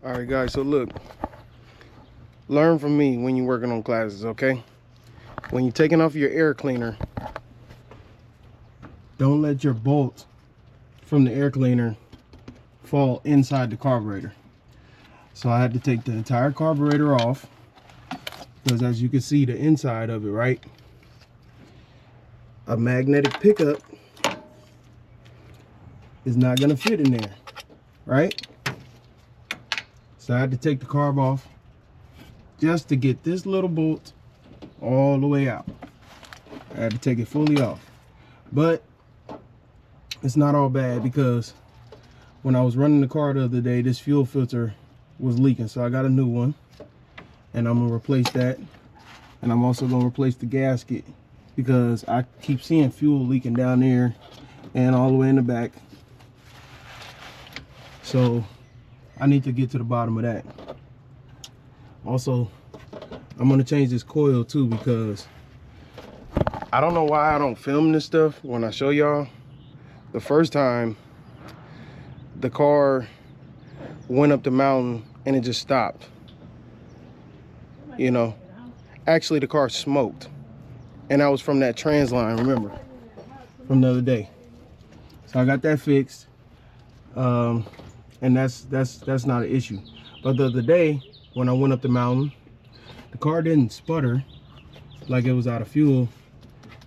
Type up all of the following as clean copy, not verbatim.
All right, guys, so look, learn from me when you're working on classes, okay? When you're taking off your air cleaner, don't let your bolt from the air cleaner fall inside the carburetor. So I had to take the entire carburetor off because, as you can see, the inside of it, right? A magnetic pickup is not gonna fit in there, right? So I had to take the carb off just to get this little bolt all the way out. I had to take it fully off. But it's not all bad, because when I was running the car the other day, this fuel filter was leaking. So I got a new one, and I'm gonna replace that. And I'm also gonna replace the gasket, because I keep seeing fuel leaking down there and all the way in the back. So I need to get to the bottom of that. Also, I'm gonna change this coil too, because I don't know why I don't film this stuff when I show y'all. The first time the car went up the mountain and it just stopped. You know, actually the car smoked, and that was from that trans line, remember, from the other day. So I got that fixed. And that's not an issue. But the other day when I went up the mountain, the car didn't sputter like it was out of fuel.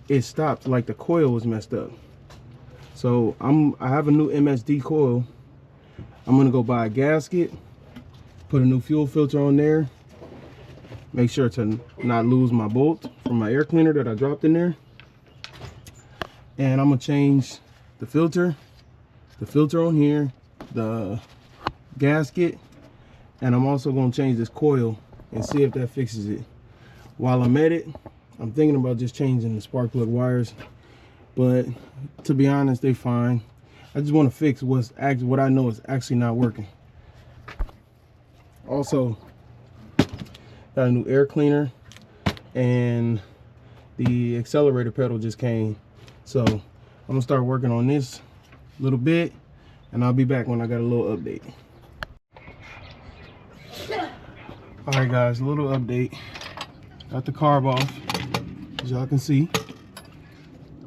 It stopped like the coil was messed up. So I have a new MSD coil. I'm gonna go buy a gasket, put a new fuel filter on there, make sure to not lose my bolt from my air cleaner that I dropped in there. And I'm gonna change the filter on here, the gasket, and I'm also going to change this coil and see if that fixes it. While I'm at it, I'm thinking about just changing the spark plug wires, but to be honest, they're fine. I just want to fix what I know is actually not working. Also, got a new air cleaner, and the accelerator pedal just came, so I'm gonna start working on this a little bit, and I'll be back when I got a little update. All right, guys, a little update. Got the carb off, as y'all can see.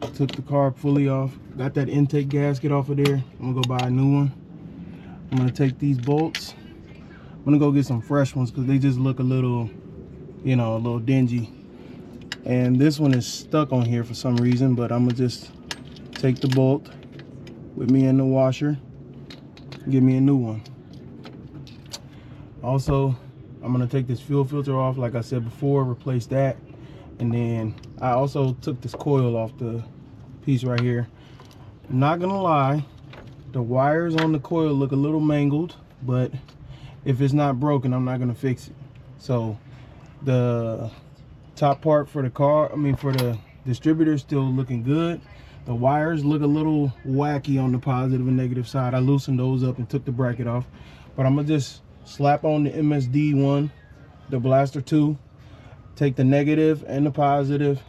Took the carb fully off. Got that intake gasket off of there. I'm gonna go buy a new one. I'm gonna take these bolts. I'm gonna go get some fresh ones, because they just look a little, you know, a little dingy. And this one is stuck on here for some reason, but I'm gonna just take the bolt with me in the washer, get me a new one. Also, I'm gonna take this fuel filter off, like I said before, replace that. And then I also took this coil off the piece right here. I'm not gonna lie, the wires on the coil look a little mangled, but if it's not broken, I'm not gonna fix it. So the top part for the car, for the distributor, is still looking good. The wires look a little wacky on the positive and negative side. I loosened those up and took the bracket off. But I'm gonna just slap on the MSD one, the Blaster 2, take the negative and the positive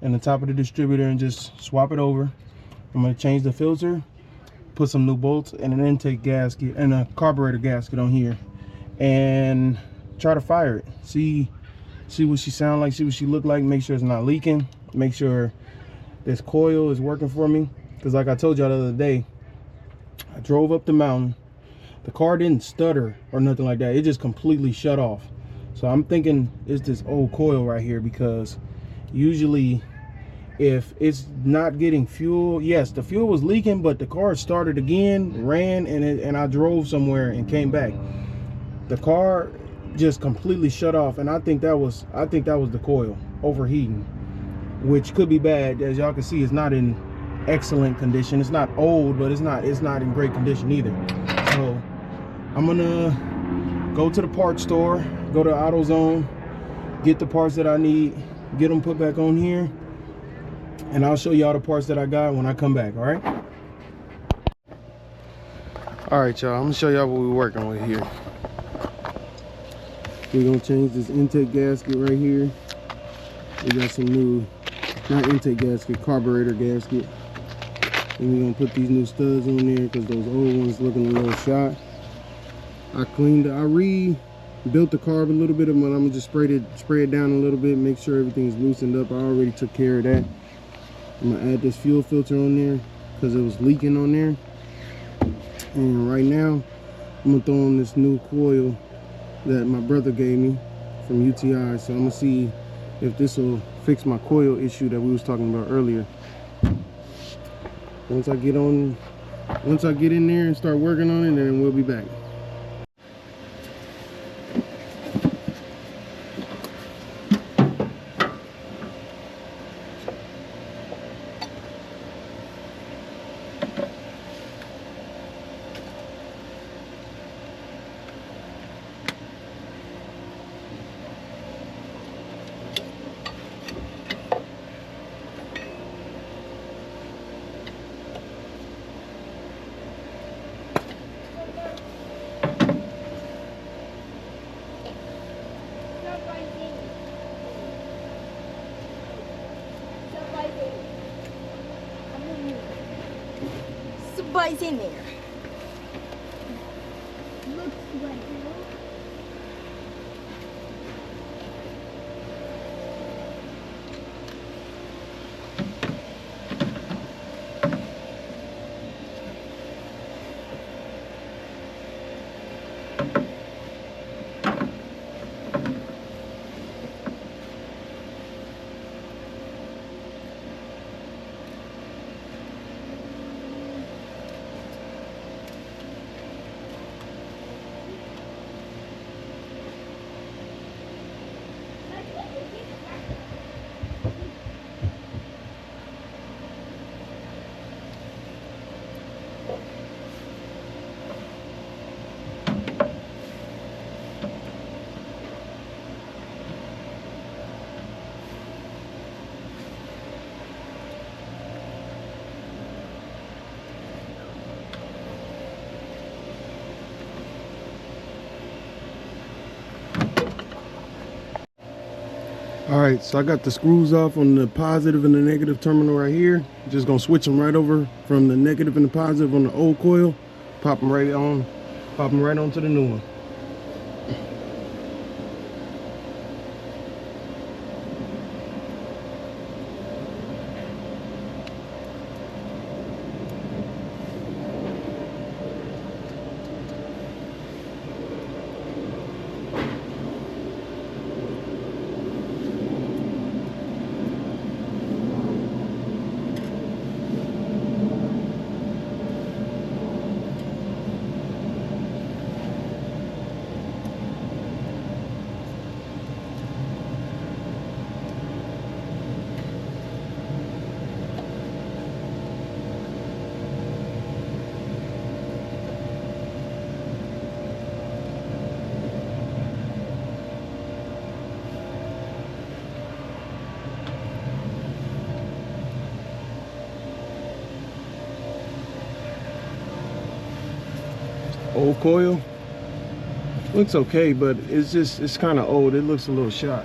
and the top of the distributor and just swap it over. I'm gonna change the filter, put some new bolts and an intake gasket and a carburetor gasket on here, and try to fire it. See what she sound like, see what she look like, make sure it's not leaking, make sure this coil is working for me. Because like I told y'all the other day, I drove up the mountain, the car didn't stutter or nothing like that, it just completely shut off. So I'm thinking it's this old coil right here, because usually if it's not getting fuel, yes, the fuel was leaking, but the car started again, ran, and I drove somewhere and came back. The car just completely shut off, and I think that was the coil overheating, which could be bad. As y'all can see, it's not in excellent condition. It's not old, but it's not in great condition either. So I'm gonna go to the parts store, go to AutoZone, get the parts that I need, get them put back on here, and I'll show y'all the parts that I got when I come back. All right, y'all, I'm gonna show y'all what we're working with here. We're gonna change this intake gasket right here. We got some new, not intake gasket, carburetor gasket. And we're gonna put these new studs on there because those old ones looking a little shot. I cleaned it. I rebuilt the carb a little bit, but I'm gonna just spray it down a little bit, make sure everything's loosened up. I already took care of that. I'm gonna add this fuel filter on there because it was leaking on there. And right now, I'm gonna throw on this new coil that my brother gave me from UTI. So I'm gonna see if this will fix my coil issue that we was talking about earlier. Once I get in there and start working on it, then we'll be back. Somebody's in there. Looks like All right, so I got the screws off on the positive and the negative terminal right here. Just gonna switch them right over from the negative and the positive on the old coil. Pop them right onto the new one. Old coil looks okay, but it's kind of old. It looks a little shot.